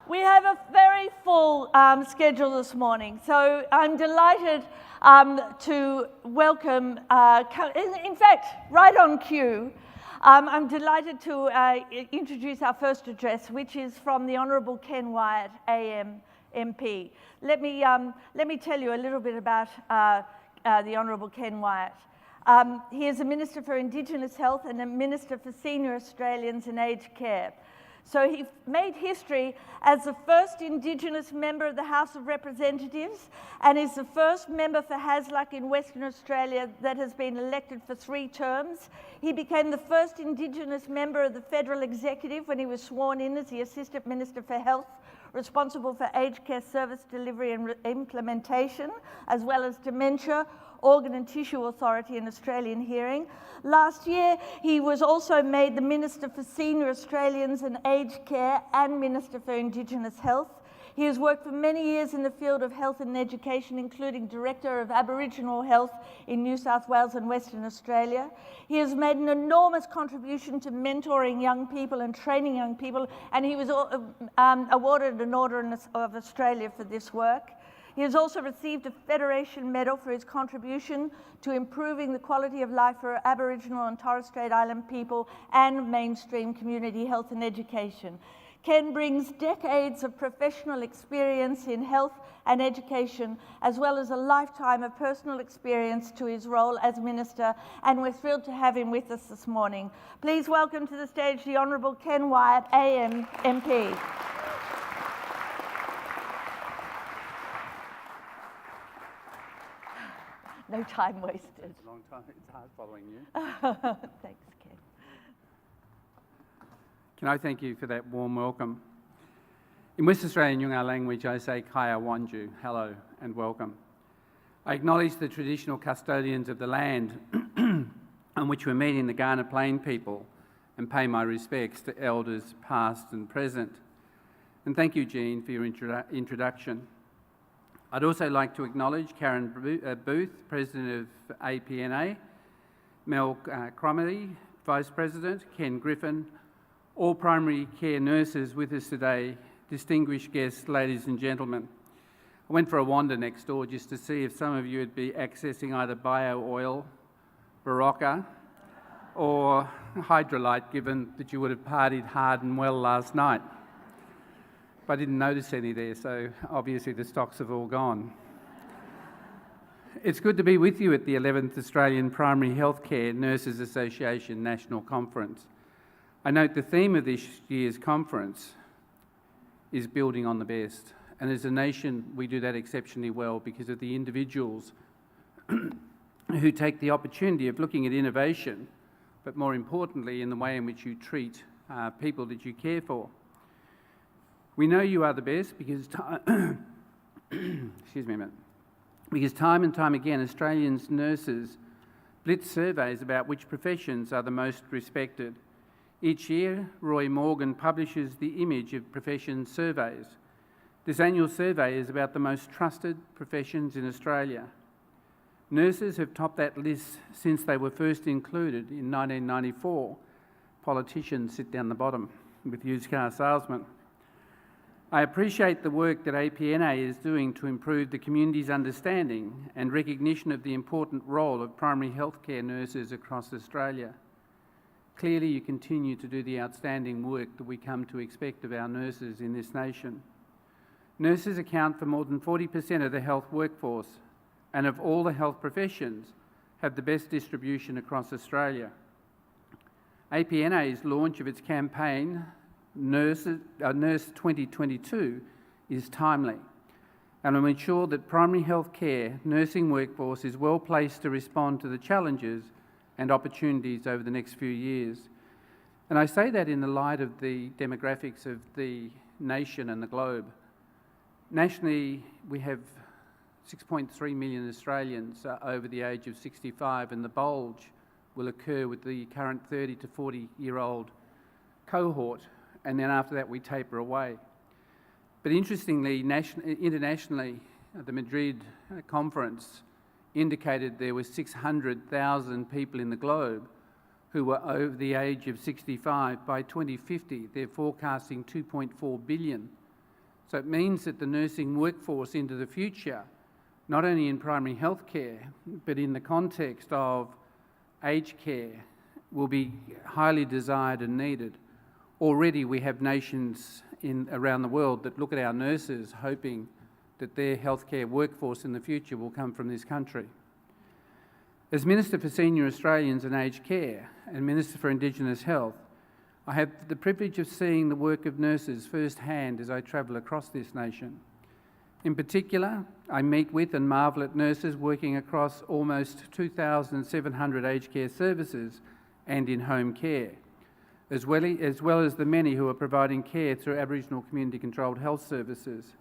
We have a very full schedule this morning, so I'm delighted to welcome, in fact, right on cue, I'm delighted to introduce our first address, which is from the Honourable Ken Wyatt, AM MP. Let me tell you a little bit about the Honourable Ken Wyatt. He is a Minister for Indigenous Health and a Minister for Senior Australians and Aged Care. So he made history as the first Indigenous member of the House of Representatives and is the first member for Hasluck in Western Australia that has been elected for 3 terms. He became the first Indigenous member of the Federal Executive when he was sworn in as the Assistant Minister for Health, responsible for aged care service delivery and implementation, as well as dementia, Organ and Tissue Authority and Australian Hearing. Last year, he was also made the Minister for Senior Australians and Aged Care and Minister for Indigenous Health. He has worked for many years in the field of health and education, including Director of Aboriginal Health in New South Wales and Western Australia. He has made an enormous contribution to mentoring young people and training young people, and he was awarded an Order of Australia for this work. He has also received a Federation Medal for his contribution to improving the quality of life for Aboriginal and Torres Strait Island people and mainstream community health and education. Ken brings decades of professional experience in health and education, as well as a lifetime of personal experience to his role as Minister, and we're thrilled to have him with us this morning. Please welcome to the stage the Honourable Ken Wyatt, AM MP. No time wasted. It's a long time. It's hard following you. Thanks, Ken. Can I thank you for that warm welcome? In West Australian Noongar language, I say Kaya Wanju, hello and welcome. I acknowledge the traditional custodians of the land on which we're meeting, the Kaurna Plain people, and pay my respects to elders past and present. And thank you, Jean, for your introduction. I'd also like to acknowledge Karen Booth, President of APNA, Mel Cromarty, Vice President, Ken Griffin, all primary care nurses with us today, distinguished guests, ladies and gentlemen. I went for a wander next door just to see if some of you would be accessing either bio oil, Barocca, or Hydrolite, given that you would have partied hard and well last night. I didn't notice any there, so obviously the stocks have all gone. It's good to be with you at the 11th Australian Primary Healthcare Nurses Association National Conference. I note the theme of this year's conference is building on the best, and as a nation we do that exceptionally well because of the individuals who take the opportunity of looking at innovation, but more importantly in the way in which you treat people that you care for. We know you are the best because excuse me a minute. Because time and time again, Australians nurses blitz surveys about which professions are the most respected. Each year, Roy Morgan publishes the Image of Professions surveys. This annual survey is about the most trusted professions in Australia. Nurses have topped that list since they were first included in 1994. Politicians sit down the bottom with used car salesmen. I appreciate the work that APNA is doing to improve the community's understanding and recognition of the important role of primary healthcare nurses across Australia. Clearly, you continue to do the outstanding work that we come to expect of our nurses in this nation. Nurses account for more than 40% of the health workforce, and of all the health professions, have the best distribution across Australia. APNA's launch of its Campaign Nurse 2022 is timely, and will ensure that primary health care nursing workforce is well placed to respond to the challenges and opportunities over the next few years. And I say that in the light of the demographics of the nation and the globe. Nationally, we have 6.3 million Australians over the age of 65, and the bulge will occur with the current 30 to 40-year-old cohort, and then after that we taper away. But interestingly, internationally, the Madrid conference indicated there were 600,000 people in the globe who were over the age of 65. By 2050, they're forecasting 2.4 billion So it means that the nursing workforce into the future, not only in primary health care, but in the context of aged care, will be highly desired and needed. Already we have nations around the world that look at our nurses hoping that their healthcare workforce in the future will come from this country. As Minister for Senior Australians and Aged Care and Minister for Indigenous Health, I have the privilege of seeing the work of nurses firsthand as I travel across this nation. In particular, I meet with and marvel at nurses working across almost 2,700 aged care services and in home care, as well as the many who are providing care through Aboriginal community-controlled health services.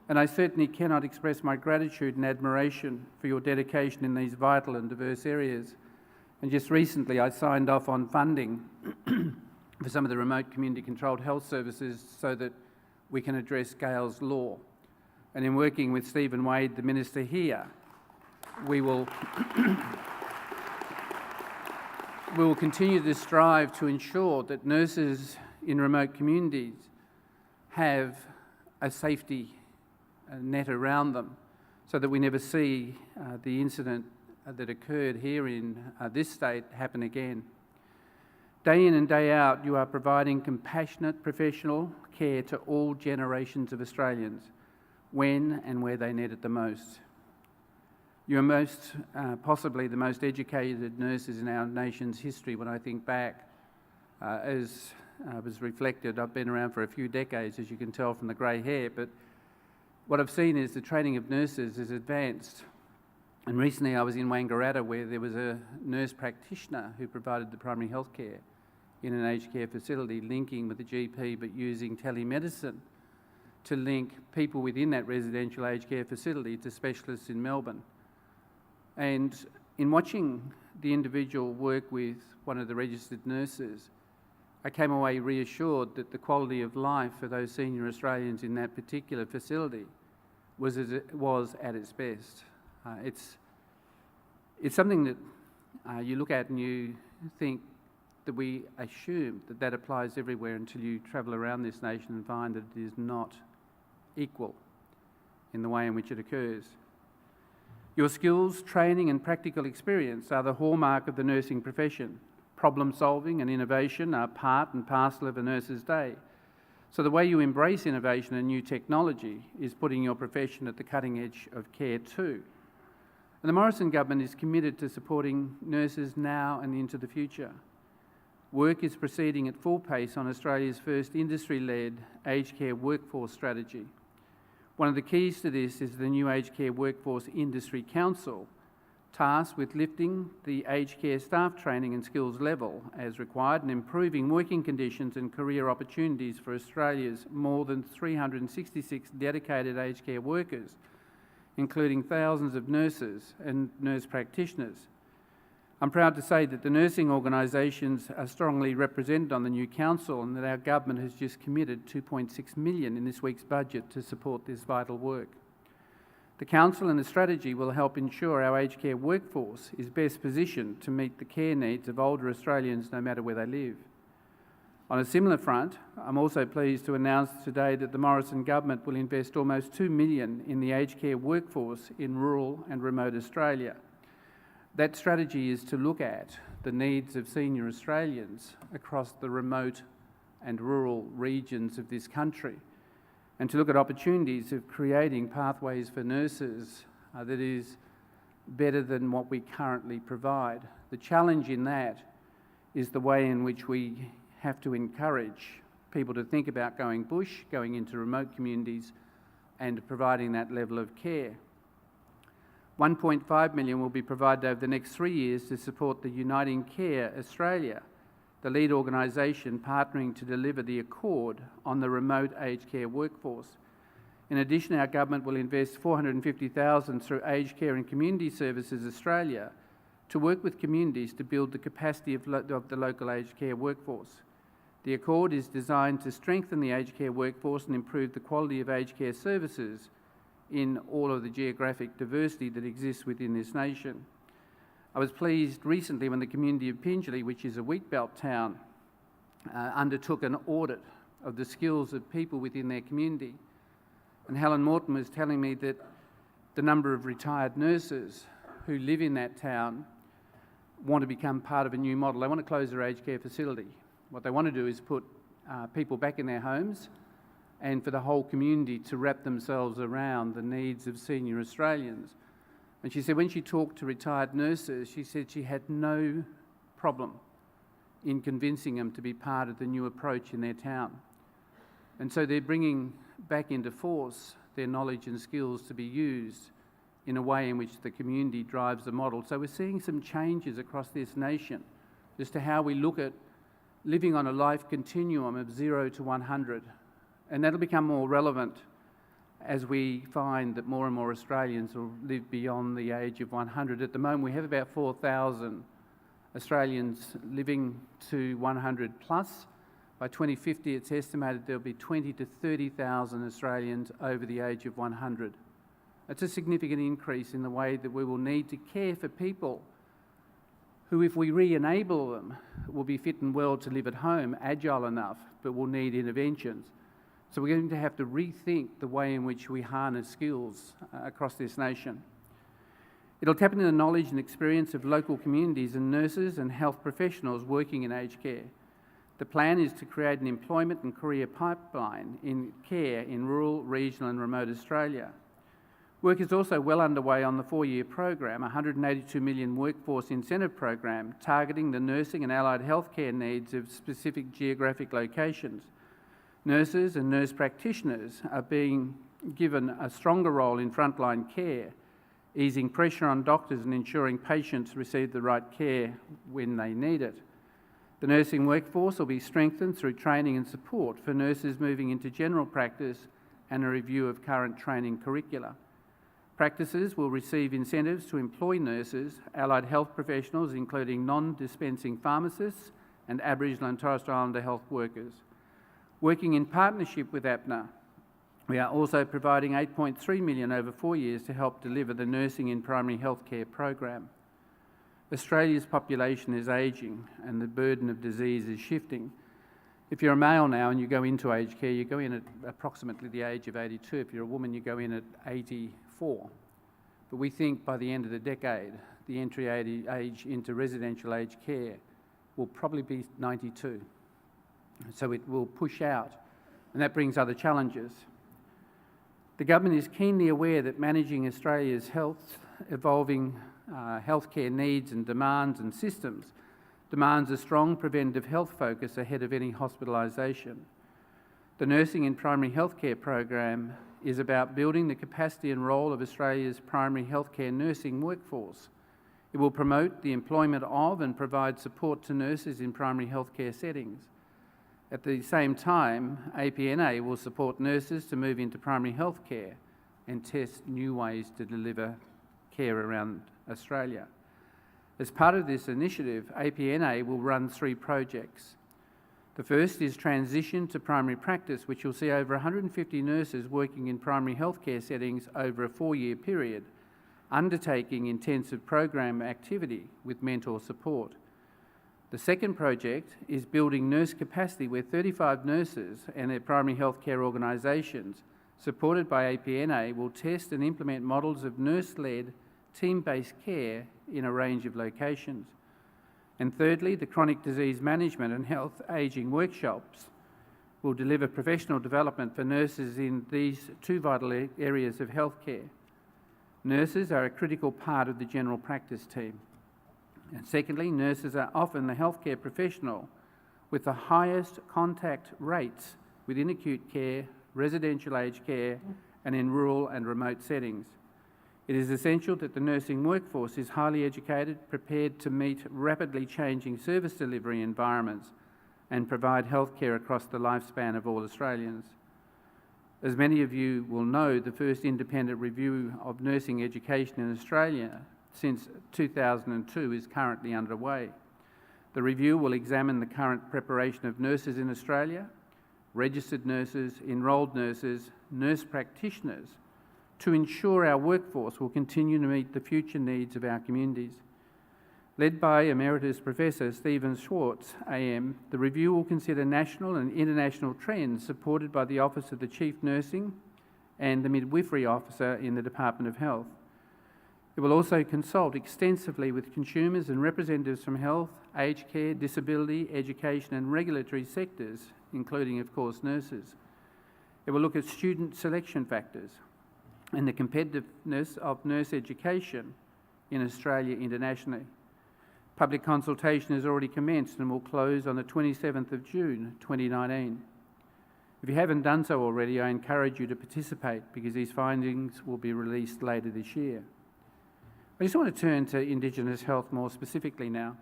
And I certainly cannot express my gratitude and admiration for your dedication in these vital and diverse areas. And just recently I signed off on funding for some of the remote community-controlled health services so that we can address Gale's Law. And in working with Stephen Wade, the Minister here, we will continue to strive to ensure that nurses in remote communities have a safety net around them so that we never see the incident that occurred here in this state happen again. Day in and day out, you are providing compassionate professional care to all generations of Australians when and where they need it the most. You are possibly the most educated nurses in our nation's history when I think back. As was reflected, I've been around for a few decades, as you can tell from the grey hair, but what I've seen is the training of nurses is advanced. And recently I was in Wangaratta where there was a nurse practitioner who provided the primary health care in an aged care facility, linking with the GP but using telemedicine to link people within that residential aged care facility to specialists in Melbourne. And in watching the individual work with one of the registered nurses, I came away reassured that the quality of life for those senior Australians in that particular facility was at its best. It's something that you look at and you think that we assume that applies everywhere until you travel around this nation and find that it is not equal in the way in which it occurs. Your skills, training and practical experience are the hallmark of the nursing profession. Problem solving and innovation are part and parcel of a nurse's day. So the way you embrace innovation and new technology is putting your profession at the cutting edge of care too. And the Morrison government is committed to supporting nurses now and into the future. Work is proceeding at full pace on Australia's first industry-led aged care workforce strategy. One of the keys to this is the new Aged Care Workforce Industry Council, tasked with lifting the aged care staff training and skills level as required and improving working conditions and career opportunities for Australia's more than 366 dedicated aged care workers, including thousands of nurses and nurse practitioners. I'm proud to say that the nursing organisations are strongly represented on the new council and that our government has just committed $2.6 million in this week's budget to support this vital work. The council and the strategy will help ensure our aged care workforce is best positioned to meet the care needs of older Australians no matter where they live. On a similar front, I'm also pleased to announce today that the Morrison government will invest almost $2 million in the aged care workforce in rural and remote Australia. That strategy is to look at the needs of senior Australians across the remote and rural regions of this country and to look at opportunities of creating pathways for nurses that is better than what we currently provide. The challenge in that is the way in which we have to encourage people to think about going bush, going into remote communities and providing that level of care. $1.5 million will be provided over the next 3 years to support the Uniting Care Australia, the lead organisation partnering to deliver the Accord on the remote aged care workforce. In addition, our government will invest $450,000 through Aged Care and Community Services Australia to work with communities to build the capacity of the local aged care workforce. The Accord is designed to strengthen the aged care workforce and improve the quality of aged care services in all of the geographic diversity that exists within this nation. I was pleased recently when the community of Pingelly, which is a wheatbelt town, undertook an audit of the skills of people within their community And Helen Morton was telling me that the number of retired nurses who live in that town want to become part of a new model. They want to close their aged care facility. What they want to do is put people back in their homes and for the whole community to wrap themselves around the needs of senior Australians. And she said when she talked to retired nurses, she said she had no problem in convincing them to be part of the new approach in their town. And so they're bringing back into force their knowledge and skills to be used in a way in which the community drives the model. So we're seeing some changes across this nation as to how we look at living on a life continuum of 0 to 100. And that'll become more relevant as we find that more and more Australians will live beyond the age of 100. At the moment, we have about 4,000 Australians living to 100 plus. By 2050, it's estimated there'll be 20 to 30,000 Australians over the age of 100. That's a significant increase in the way that we will need to care for people who, if we re-enable them, will be fit and well to live at home, agile enough, but will need interventions. So we're going to have to rethink the way in which we harness skills across this nation. It'll tap into the knowledge and experience of local communities and nurses and health professionals working in aged care. The plan is to create an employment and career pipeline in care in rural, regional and remote Australia. Work is also well underway on the 4-year program, a $182 million workforce incentive program targeting the nursing and allied healthcare needs of specific geographic locations. Nurses and nurse practitioners are being given a stronger role in frontline care, easing pressure on doctors and ensuring patients receive the right care when they need it. The nursing workforce will be strengthened through training and support for nurses moving into general practice and a review of current training curricula. Practices will receive incentives to employ nurses, allied health professionals, including non-dispensing pharmacists and Aboriginal and Torres Strait Islander health workers. Working in partnership with APNA, we are also providing $8.3 million over 4 years to help deliver the Nursing in Primary Healthcare program. Australia's population is ageing and the burden of disease is shifting. If you're a male now and you go into aged care, you go in at approximately the age of 82. If you're a woman, you go in at 84. But we think by the end of the decade, the entry age into residential aged care will probably be 92. So it will push out, and that brings other challenges. The government is keenly aware that managing Australia's evolving healthcare needs and demands and systems demands a strong preventative health focus ahead of any hospitalisation. The Nursing in Primary Healthcare program is about building the capacity and role of Australia's primary healthcare nursing workforce. It will promote the employment of and provide support to nurses in primary healthcare settings. At the same time, APNA will support nurses to move into primary healthcare and test new ways to deliver care around Australia. As part of this initiative, APNA will run 3 projects. The first is Transition to Primary Practice, which will see over 150 nurses working in primary healthcare settings over a 4-year period, undertaking intensive program activity with mentor support. The second project is building nurse capacity, where 35 nurses and their primary healthcare organisations, supported by APNA, will test and implement models of nurse-led, team-based care in a range of locations. And thirdly, the Chronic Disease Management and Health Ageing Workshops will deliver professional development for nurses in these 2 vital areas of healthcare. Nurses are a critical part of the general practice team. And secondly, nurses are often the healthcare professional with the highest contact rates within acute care, residential aged care, and in rural and remote settings. It is essential that the nursing workforce is highly educated, prepared to meet rapidly changing service delivery environments and provide healthcare across the lifespan of all Australians. As many of you will know, the first independent review of nursing education in Australia since 2002 is currently underway. The review will examine the current preparation of nurses in Australia, registered nurses, enrolled nurses, nurse practitioners, to ensure our workforce will continue to meet the future needs of our communities. Led by Emeritus Professor Stephen Schwartz, AM, the review will consider national and international trends supported by the Office of the Chief Nursing and the midwifery officer in the Department of Health. It will also consult extensively with consumers and representatives from health, aged care, disability, education and regulatory sectors, including, of course, nurses. It will look at student selection factors and the competitiveness of nurse education in Australia internationally. Public consultation has already commenced and will close on the 27th of June 2019. If you haven't done so already, I encourage you to participate because these findings will be released later this year. I just want to turn to Indigenous health more specifically now.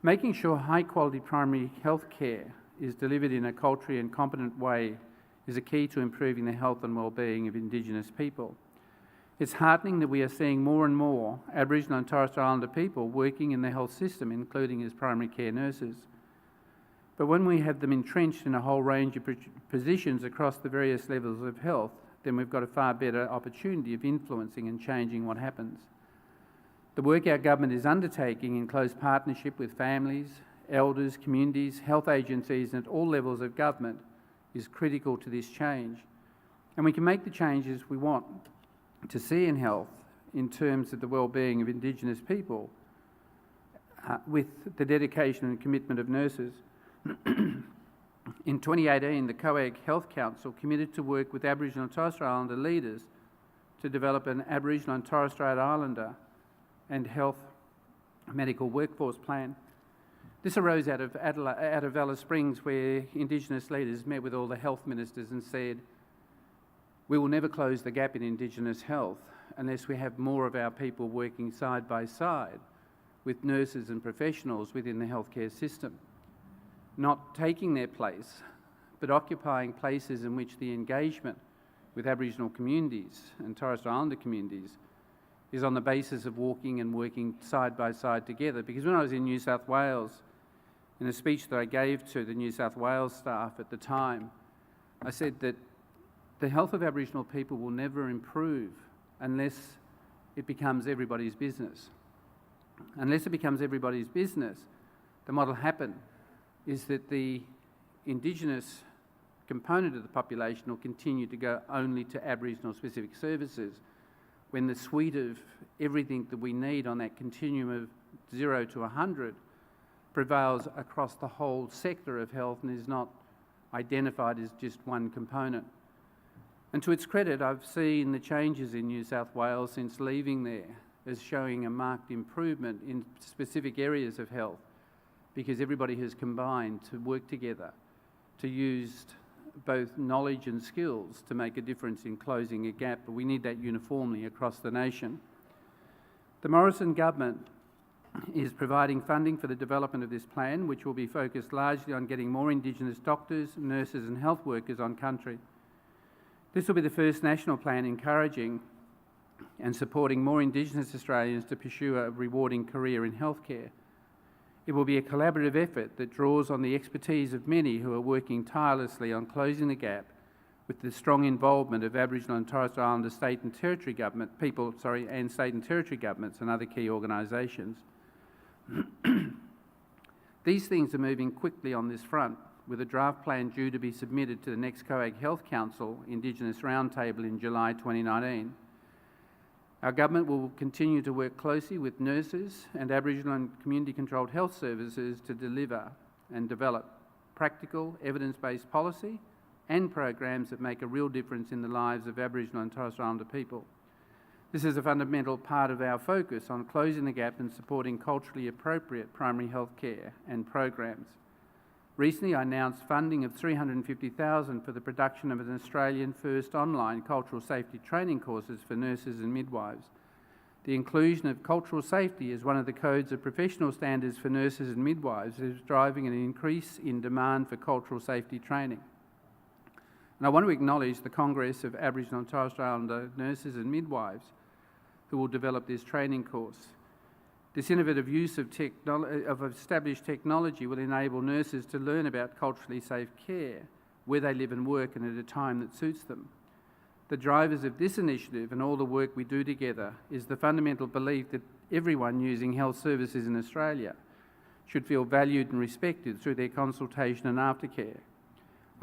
Making sure high-quality primary health care is delivered in a culturally and competent way is a key to improving the health and well-being of Indigenous people. It's heartening that we are seeing more and more Aboriginal and Torres Strait Islander people working in the health system, including as primary care nurses. But when we have them entrenched in a whole range of positions across the various levels of health, then we've got a far better opportunity of influencing and changing what happens. The work our government is undertaking in close partnership with families, elders, communities, health agencies and at all levels of government is critical to this change. And we can make the changes we want to see in health in terms of the well-being of Indigenous people with the dedication and commitment of nurses. In 2018, the COAG Health Council committed to work with Aboriginal and Torres Strait Islander leaders to develop an Aboriginal and Torres Strait Islander and health medical workforce plan. This arose out of Alice Springs, where Indigenous leaders met with all the health ministers and said, we will never close the gap in Indigenous health unless we have more of our people working side by side with nurses and professionals within the healthcare system, not taking their place, but occupying places in which the engagement with Aboriginal communities and Torres Strait Islander communities is on the basis of walking and working side by side together. Because when I was in New South Wales, in a speech that I gave to the New South Wales staff at the time, I said that the health of Aboriginal people will never improve unless it becomes everybody's business. Unless it becomes everybody's business, then what will happen is that the Indigenous component of the population will continue to go only to Aboriginal specific services when the suite of everything that we need on that continuum of 0 to 100 prevails across the whole sector of health and is not identified as just one component. And to its credit, I've seen the changes in New South Wales since leaving there as showing a marked improvement in specific areas of health because everybody has combined to work together to use both knowledge and skills to make a difference in closing a gap, but we need that uniformly across the nation. The Morrison government is providing funding for the development of this plan, which will be focused largely on getting more Indigenous doctors, nurses and health workers on country. This will be the first national plan encouraging and supporting more Indigenous Australians to pursue a rewarding career in healthcare. It will be a collaborative effort that draws on the expertise of many who are working tirelessly on closing the gap with the strong involvement of Aboriginal and Torres Strait Islander state and territory government and state and territory governments and other key organisations. These things are moving quickly on this front, with a draft plan due to be submitted to the next COAG Health Council Indigenous Roundtable in July 2019. Our government will continue to work closely with nurses and Aboriginal and community-controlled health services to deliver and develop practical, evidence-based policy and programs that make a real difference in the lives of Aboriginal and Torres Strait Islander people. This is a fundamental part of our focus on closing the gap and supporting culturally appropriate primary health care and programs. Recently, I announced funding of $350,000 for the production of an Australian first online cultural safety training courses for nurses and midwives. The inclusion of cultural safety as one of the codes of professional standards for nurses and midwives is driving an increase in demand for cultural safety training. And I want to acknowledge the Congress of Aboriginal and Torres Strait Islander nurses and midwives who will develop this training course. This innovative use of established technology will enable nurses to learn about culturally safe care where they live and work and at a time that suits them. The drivers of this initiative and all the work we do together is the fundamental belief that everyone using health services in Australia should feel valued and respected through their consultation and aftercare.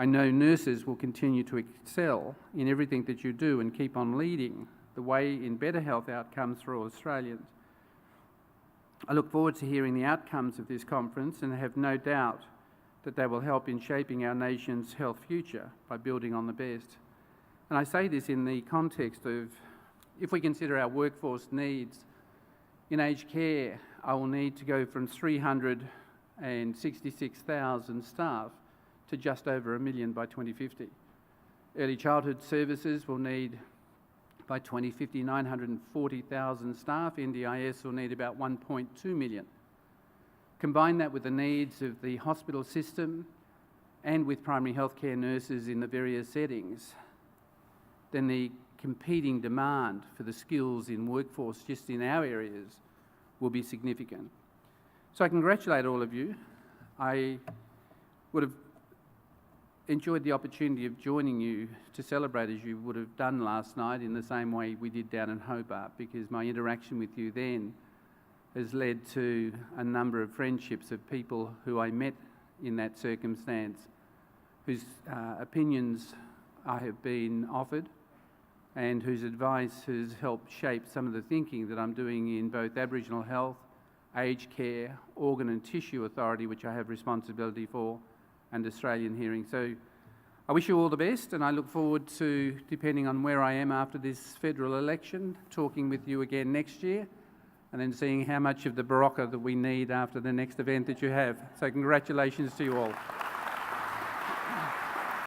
I know nurses will continue to excel in everything that you do and keep on leading the way in better health outcomes for all Australians. I look forward to hearing the outcomes of this conference and have no doubt that they will help in shaping our nation's health future by building on the best. And I say this in the context of, if we consider our workforce needs, in aged care, I will need to go from 366,000 staff to just over 1 million by 2050. Early childhood services will need, by 2050, 940,000 staff. NDIS will need about 1.2 million. Combine that with the needs of the hospital system and with primary healthcare nurses in the various settings, then the competing demand for the skills in workforce just in our areas will be significant. So I congratulate all of you. I would have enjoyed the opportunity of joining you to celebrate as you would have done last night in the same way we did down in Hobart, because my interaction with you then has led to a number of friendships of people who I met in that circumstance, whose opinions I have been offered and whose advice has helped shape some of the thinking that I'm doing in both Aboriginal health, aged care, organ and tissue authority, which I have responsibility for, and Australian hearing. So I wish you all the best, and I look forward to, depending on where I am after this federal election, talking with you again next year, and then seeing how much of the Barocca that we need after the next event that you have. So congratulations to you all.